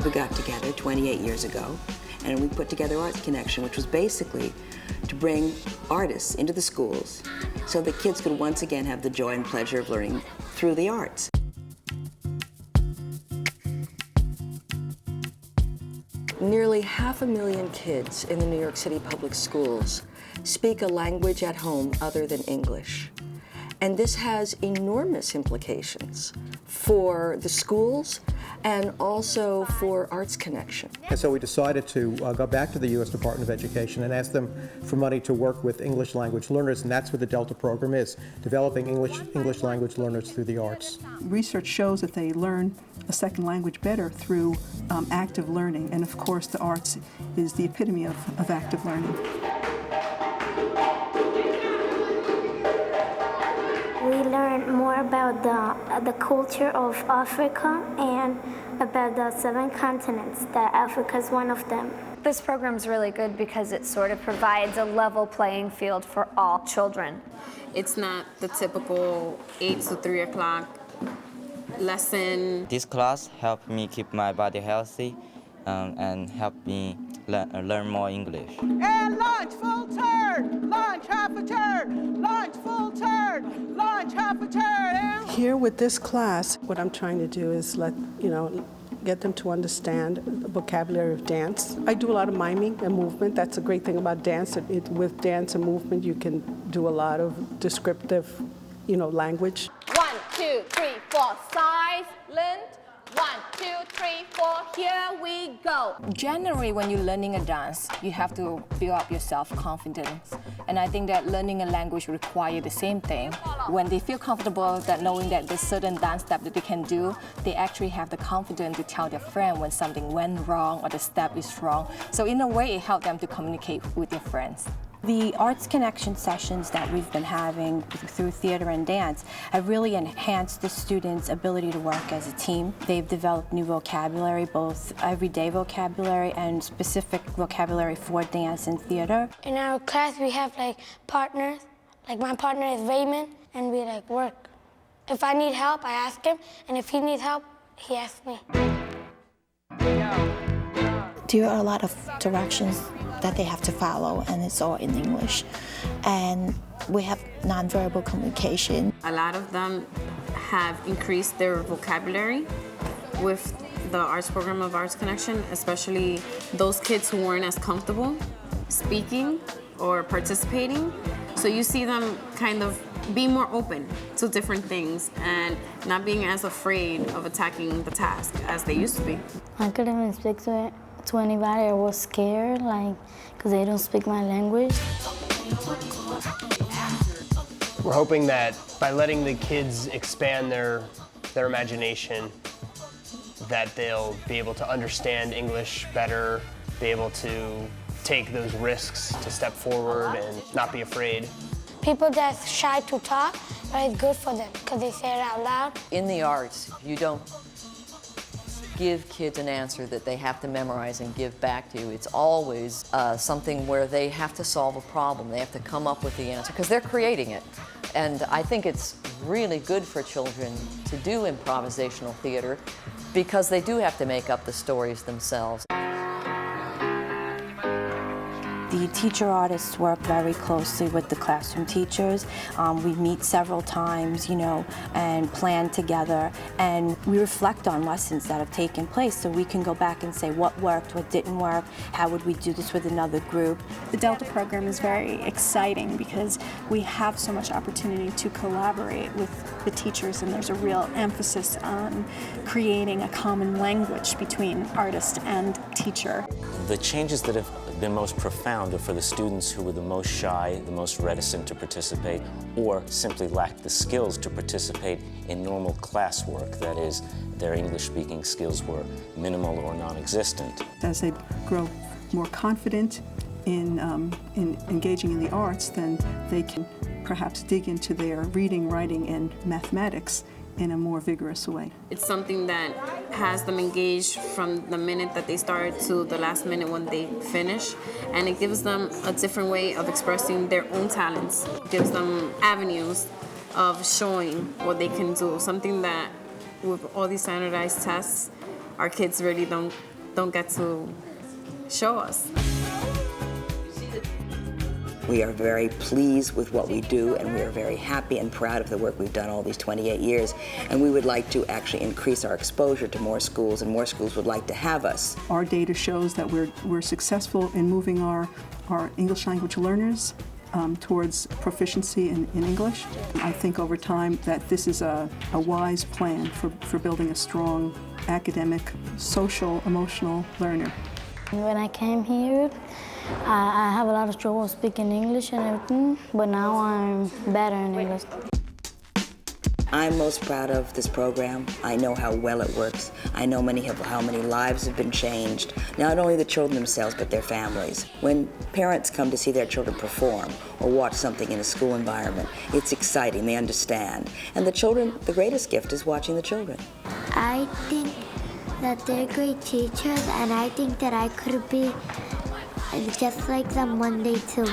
we got together 28 years ago, and we put together ArtsConnection, which was basically to bring artists into the schools so that kids could once again have the joy and pleasure of learning through the arts. Nearly 500,000 kids in the New York City public schools speak a language at home other than English. And this has enormous implications for the schools and also for ArtsConnection. And so we decided to go back to the U.S. Department of Education and ask them for money to work with English language learners, and that's what the DELTA program is, developing English language learners through the arts. Research shows that they learn a second language better through active learning, and of course the arts is the epitome of active learning. We learn more about the culture of Africa and about the 7 continents, that Africa is one of them. This program's really good because it sort of provides a level playing field for all children. It's not the typical 8 to 3 o'clock lesson. This class helped me keep my body healthy and helped me learn more English. And launch full turn, launch half a turn, launch full turn, launch half a turn. Here with this class, what I'm trying to do is get them to understand the vocabulary of dance. I do a lot of miming and movement. That's a great thing about dance. With dance and movement, you can do a lot of descriptive, language. 1, 2, 3, 4, silent. 1, 2, 3, 4, here we go. Generally, when you're learning a dance, you have to build up your self-confidence. And I think that learning a language requires the same thing. When they feel comfortable that knowing that there's certain dance step that they can do, they actually have the confidence to tell their friend when something went wrong or the step is wrong. So in a way, it helps them to communicate with their friends. The ArtsConnection sessions that we've been having through theater and dance have really enhanced the students' ability to work as a team. They've developed new vocabulary, both everyday vocabulary and specific vocabulary for dance and theater. In our class, we have partners. My partner is Raymond, and we work. If I need help, I ask him, and if he needs help, he asks me. There are a lot of directions that they have to follow, and it's all in English. And we have nonverbal communication. A lot of them have increased their vocabulary with the arts program of ArtsConnection, especially those kids who weren't as comfortable speaking or participating. So you see them kind of being more open to different things and not being as afraid of attacking the task as they used to be. I couldn't even speak to anybody. I was scared, because they don't speak my language. We're hoping that by letting the kids expand their imagination, that they'll be able to understand English better, be able to take those risks to step forward and not be afraid. People that's shy to talk, but it's good for them because they say it out loud. In the arts, you don't give kids an answer that they have to memorize and give back to you. It's always something where they have to solve a problem. They have to come up with the answer because they're creating it. And I think it's really good for children to do improvisational theater because they do have to make up the stories themselves. The teacher artists work very closely with the classroom teachers. We meet several times, and plan together, and we reflect on lessons that have taken place so we can go back and say what worked, what didn't work, how would we do this with another group. The DELTA program is very exciting because we have so much opportunity to collaborate with the teachers, and there's a real emphasis on creating a common language between artist and teacher. The changes that have been most profound are for the students who were the most shy, the most reticent to participate, or simply lacked the skills to participate in normal classwork. That is, their English-speaking skills were minimal or non-existent. As they grow more confident in engaging in the arts, then they can perhaps dig into their reading, writing, and mathematics in a more vigorous way. It's something that has them engaged from the minute that they start to the last minute when they finish, and it gives them a different way of expressing their own talents. It gives them avenues of showing what they can do, something that with all these standardized tests, our kids really don't don't get to show us. We are very pleased with what we do, and we are very happy and proud of the work we've done all these 28 years. And we would like to actually increase our exposure to more schools, and more schools would like to have us. Our data shows that we're successful in moving our English language learners towards proficiency in English. I think over time that this is a wise plan for building a strong academic, social, emotional learner. When I came here, I have a lot of trouble speaking English and everything, but now I'm better in English. I'm most proud of this program. I know how well it works. I know how many lives have been changed, not only the children themselves, but their families. When parents come to see their children perform or watch something in a school environment, it's exciting, they understand. And the children, the greatest gift is watching the children. I think that they're great teachers, and I think that I could be just like them one day too.